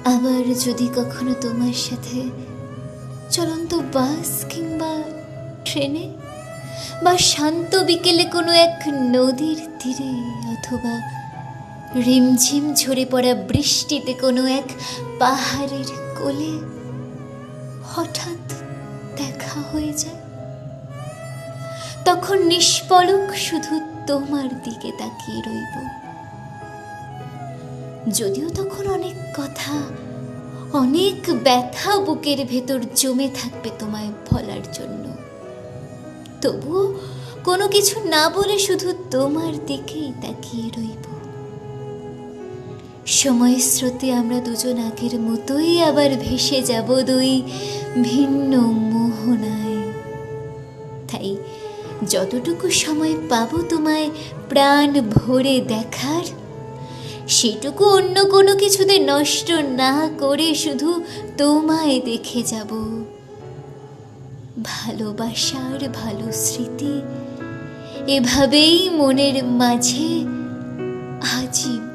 আবার যদি কখনো তোমার সাথে চলন্ত বাস কিংবা ট্রেনে বা শান্ত বিকেলে কোনো এক নদীর তীরে অথবা রিমঝিম ঝরে পড়া বৃষ্টিতে কোনো এক পাহাড়ের কোলে হঠাৎ দেখা হয়ে যায়, তখন নিষ্পলক শুধু তোমার দিকে তাকিয়ে রইব। যদিও তখন অনেক কথা, অনেক ব্যথা বুকের ভেতর জমে থাকবে তোমায় বলার জন্য, তবুও কোনো কিছু না বলে শুধু তোমার দিকেই তাকিয়ে রইব। সময়ের স্রোতে আমরা দুজন আগের মতোই আবার ভেসে যাব দুই ভিন্ন মোহনায়। তাই যতটুকু সময় পাবো তোমায় প্রাণ ভরে দেখার, সেটুকু অন্য কোনো কিছুতে নষ্ট না করে শুধু তোমায় দেখে যাব। ভালোবাসার ভালো স্মৃতি এভাবেই মনের মাঝে আজীবন